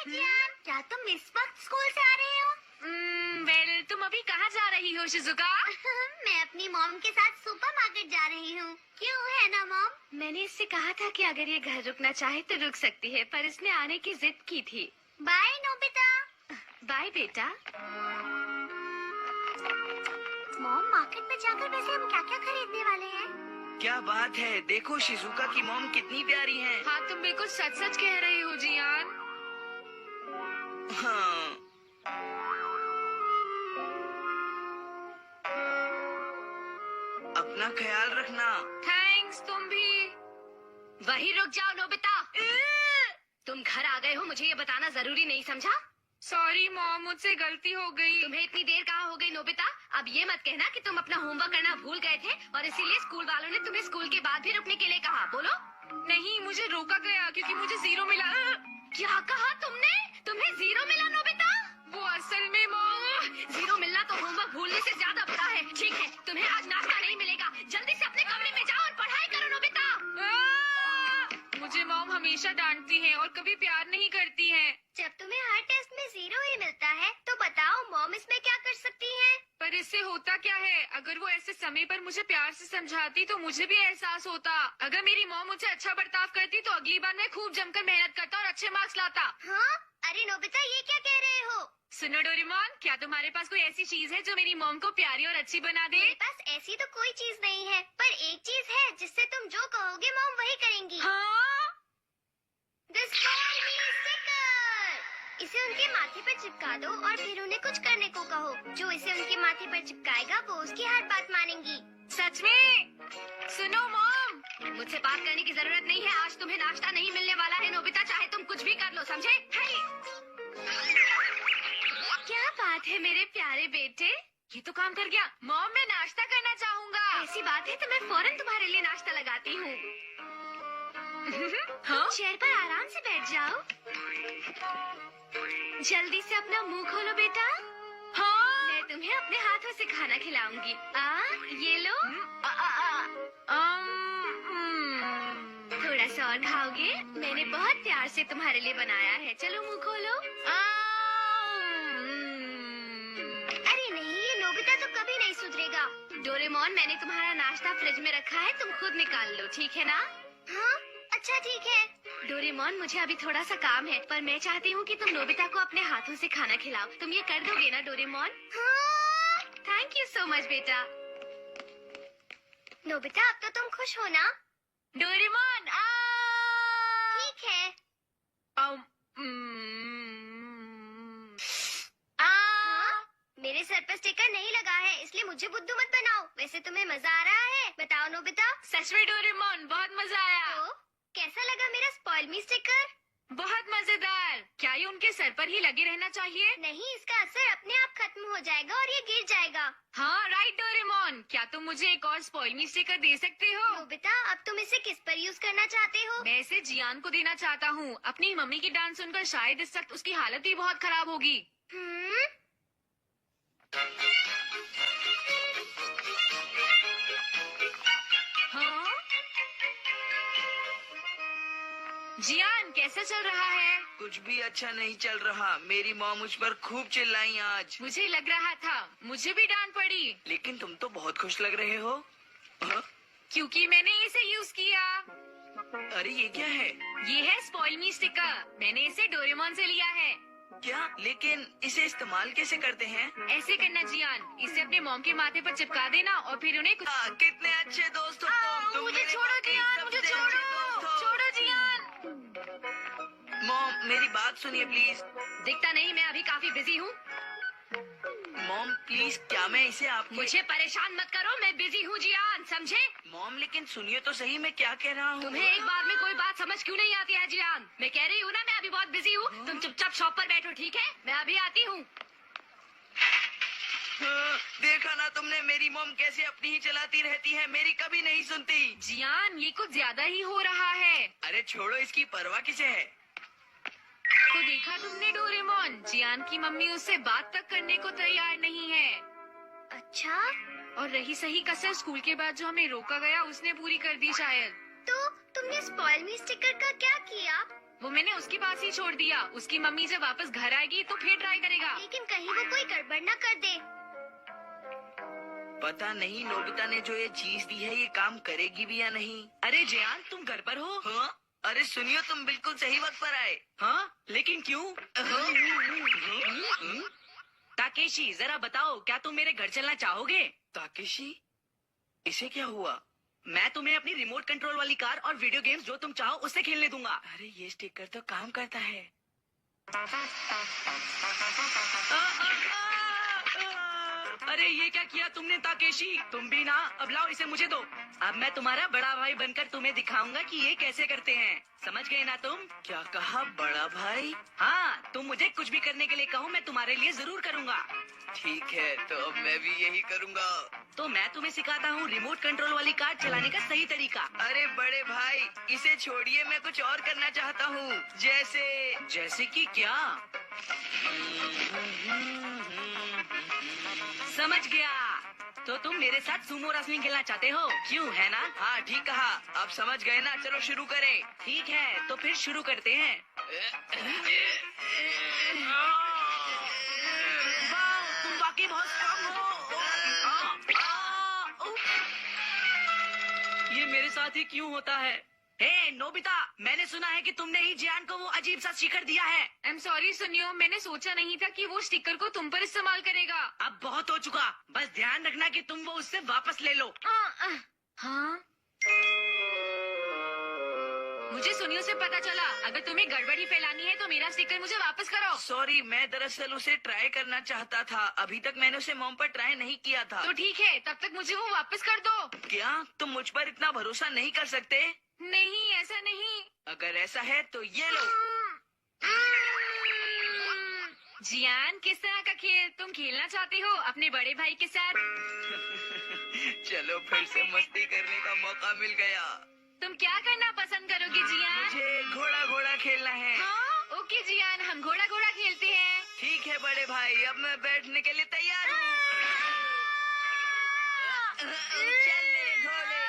जियान, क्या तुम इस वक्त स्कूल से आ रहे हो? वेल, तुम अभी कहाँ जा रही हो शिजुका? मैं अपनी मॉम के साथ सुपरमार्केट जा रही हूँ। क्यों, है ना मॉम? मैंने इससे कहा था कि अगर ये घर रुकना चाहे तो रुक सकती है, पर इसने आने की जिद की थी। Bye Nobita. बाय बेटा। मॉम, मार्केट में जाकर वैसे हम क्या क्या खरीदने वाले हैं? क्या बात है, देखो शिजुका की मॉम कितनी प्यारी है। हाँ, तुम बिल्कुल सच सच कह रही हो जियान। हाँ। अपना ख्याल रखना। थैंक्स, तुम भी। वही रुक जाओ नोबिता। तुम घर आ गए हो, मुझे ये बताना जरूरी नहीं समझा? सॉरी मॉम, मुझसे गलती हो गई। तुम्हें इतनी देर कहाँ हो गई नोबिता? अब ये मत कहना कि तुम अपना होमवर्क करना भूल गए थे और इसीलिए स्कूल वालों ने तुम्हें स्कूल के बाद भी रुकने के लिए कहा। बोलो। नहीं, मुझे रोका गया क्योंकि मुझे 0 मिला। क्या कहा तुमने? तुम्हें 0 मिला नोबिता? वो असल में मॉम, 0 मिलना तो होमवर्क भूलने से ज्यादा बुरा है। ठीक है, तुम्हें आज नाश्ता नहीं मिलेगा। जल्दी से अपने कमरे में जाओ और पढ़ाई करो नोबिता। मुझे मॉम हमेशा डांटती है और कभी प्यार नहीं करती है। जब तुम्हें हर टेस्ट में 0 ही मिलता है, तो बताओ मॉम इसमें क्या कर सकती है? पर इससे होता क्या है? अगर वो ऐसे समय पर मुझे प्यार से समझाती तो मुझे भी एहसास होता। अगर मेरी मॉम मुझे अच्छा बर्ताव करती तो अगली बार मैं खूब जमकर मेहनत करता और अच्छे मार्क्स लाता। हाँ? अरे नोबिता, ये क्या कह रहे हो? सुनो डोरेमोन, क्या तुम्हारे पास कोई ऐसी चीज है जो मेरी मॉम को प्यारी और अच्छी बना दे? मेरे पास ऐसी तो कोई चीज नहीं है, पर एक चीज है जिससे तुम जो कहोगे मॉम वही करेंगी। हाँ? The Spoil Me Sticker! इसे उनके माथे पर चिपका दो और फिर उन्हें कुछ करने को कहो। जो इसे उनके माथे पर चिपकाएगा वो उसकी हर बात मानेंगी। सच में? सुनो मॉम, मुझसे बात करने की जरूरत नहीं है। आज तुम्हें नाश्ता नहीं मिलने वाला है नोबिता, चाहे तुम कुछ भी कर लो, समझे? क्या बात है मेरे प्यारे बेटे, ये तो काम कर गया। मॉम, मैं नाश्ता करना चाहूँगा। ऐसी बात है तो मैं फौरन तुम्हारे लिए नाश्ता लगाती हूँ। हाँ? चेयर पर आराम से बैठ जाओ। जल्दी से अपना मुंह खोलो बेटा। हाँ? मैं तुम्हें अपने हाथों से खाना खिलाऊंगी। ये लो। थोड़ा सा और खाओगे? मैंने बहुत प्यार से तुम्हारे लिए बनाया है। चलो मुंह खोलो। अरे नहीं, ये नोबिता तो कभी नहीं सुधरेगा। डोरेमोन, मैंने तुम्हारा नाश्ता फ्रिज में रखा है, तुम खुद निकाल लो, ठीक है ना? हाँ, अच्छा ठीक है। डोरेमोन, मुझे अभी थोड़ा सा काम है, पर मैं चाहती हूँ कि तुम नोबिता को अपने हाथों से खाना खिलाओ। तुम ये कर दोगे ना डोरेमोन? हाँ। थैंक यू सो मच बेटा। नोबिता, अब तो तुम खुश हो ना? डोरेमोन, ठीक है। मेरे सर पर स्टिकर नहीं लगा है, इसलिए मुझे बुद्धू मत बनाओ। वैसे तुम्हें मजा आ रहा है? बताओ नोबिता। सच में डोरेमोन, बहुत मजा आया। तो कैसा लगा मेरा स्पॉइल मी स्टिकर? बहुत मजेदार। क्या ये उनके सर पर ही लगे रहना चाहिए? नहीं, इसका असर अपने आप खत्म हो जाएगा और ये गिर जाएगा। हाँ राइट डोरेमोन, क्या तुम मुझे एक और स्पॉइल मी स्टिकर दे सकते हो? नोबिता, अब तुम इसे किस पर यूज करना चाहते हो? मैं इसे जियान को देना चाहता हूँ। अपनी मम्मी की डांस सुनकर शायद इस वक्त उसकी हालत भी बहुत खराब होगी। हाँ? जियान, कैसा चल रहा है? कुछ भी अच्छा नहीं चल रहा। मेरी मॉम मुझ पर खूब चिल्लाई आज। मुझे लग रहा था, मुझे भी डांट पड़ी। लेकिन तुम तो बहुत खुश लग रहे हो। हाँ? क्योंकि मैंने इसे यूज किया। अरे ये क्या है? ये है स्पॉइल मी स्टिकर। मैंने इसे डोरेमोन से लिया है। क्या? लेकिन इसे इस्तेमाल कैसे करते हैं? ऐसे करना जियान, इसे अपने मॉम के माथे पर चिपका देना और फिर उन्हें कुछ... कितने अच्छे दोस्त हो तुम। मुझे मेरे छोड़ो बाकी जियान, मुझे सबसे अच्छे दोस्त हो। छोड़ो जियान। मॉम, मेरी बात सुनिए प्लीज। दिखता नहीं मैं अभी काफी बिजी हूँ। मॉम प्लीज, क्या मैं इसे आपके... मुझे परेशान मत करो, मैं बिजी हूँ जियान, समझे? मॉम लेकिन सुनिए तो सही, मैं क्या कह रहा हूँ। तुम्हें एक बार में कोई बात समझ क्यों नहीं आती है जियान? मैं कह रही हूँ ना, मैं अभी बहुत बिजी हूँ। तुम चुपचाप शॉप पर बैठो, ठीक है? मैं अभी आती हूँ। हाँ, देखा ना तुमने, मेरी मॉम कैसे अपनी ही चलाती रहती है, मेरी कभी नहीं सुनती। जियान, ये कुछ ज्यादा ही हो रहा है। अरे छोड़ो, इसकी परवाह किसे है। तो देखा तुमने डोरेमोन, जियान की मम्मी उससे बात तक करने को तैयार नहीं है। अच्छा, और रही सही कसर स्कूल के बाद जो हमें रोका गया, उसने पूरी कर दी शायद। तो तुमने स्पॉइल मी स्टिकर का क्या किया? वो मैंने उसके पास ही छोड़ दिया। उसकी मम्मी जब वापस घर आएगी तो फिर ट्राई करेगा। लेकिन कहीं वो कोई गड़बड़ न कर दे। पता नहीं नोबिता ने जो ये चीज दी है ये काम करेगी भी या नहीं। अरे जियान, तुम घर पर हो? हाँ? अरे सुनियो, तुम बिल्कुल सही वक्त पर आए। हाँ, लेकिन क्यों? ताकेशी, जरा बताओ, क्या तुम मेरे घर चलना चाहोगे? ताकेशी, इसे क्या हुआ? मैं तुम्हें अपनी रिमोट कंट्रोल वाली कार और वीडियो गेम्स जो तुम चाहो उससे खेलने दूंगा। अरे ये स्टिकर तो काम करता है। अरे ये क्या किया तुमने ताकेशी? तुम भी ना, अब लाओ इसे मुझे दो। अब मैं तुम्हारा बड़ा भाई बनकर तुम्हें दिखाऊंगा कि ये कैसे करते हैं। समझ गए ना तुम? क्या कहा, बड़ा भाई? हाँ, तुम मुझे कुछ भी करने के लिए कहो, मैं तुम्हारे लिए जरूर करूँगा। ठीक है, तो अब मैं भी यही करूँगा। तो मैं तुम्हें सिखाता हूँ रिमोट कंट्रोल वाली कार चलाने का सही तरीका। अरे बड़े भाई, इसे छोड़िए, मैं कुछ और करना चाहता हूँ। जैसे कि क्या? समझ गया। तो तुम मेरे साथ सुमो रेसलिंग खेलना चाहते हो, क्यों, है ना? हाँ ठीक कहा, आप समझ गए ना। चलो शुरू करें। ठीक है, तो फिर शुरू करते हैं। वाह, तुम वाकई बहुत स्ट्रांग हो। ये मेरे साथ ही क्यों होता है? हे नोबिता, मैंने सुना है कि तुमने ही जियान को वो अजीब सा स्टिकर दिया है। आई एम सॉरी सुनियो, मैंने सोचा नहीं था कि वो स्टिकर को तुम पर इस्तेमाल करेगा। अब बहुत हो चुका, बस ध्यान रखना कि तुम वो उससे वापस ले लो। हाँ, मुझे सुनियो से पता चला, अगर तुम्हें गड़बड़ी फैलानी है तो मेरा स्टिकर मुझे वापस करो। सॉरी, मैं दरअसल उसे ट्राई करना चाहता था। अभी तक मैंने उसे मॉम पर ट्राई नहीं किया था। तो ठीक है, तब तक मुझे वो वापस कर दो। क्या तुम मुझ पर इतना भरोसा नहीं कर सकते? नहीं, ऐसा नहीं। अगर ऐसा है तो ये लो। जियान, किस तरह का खेल तुम खेलना चाहते हो अपने बड़े भाई के साथ? चलो फिर से मस्ती करने का मौका मिल गया। तुम क्या करना पसंद करोगे जियान? मुझे घोड़ा घोड़ा खेलना है। हाँ, ओके जियान, हम घोड़ा घोड़ा खेलते हैं। ठीक है बड़े भाई, अब मैं बैठने के लिए तैयार हूँ। चल मेरे घोड़े।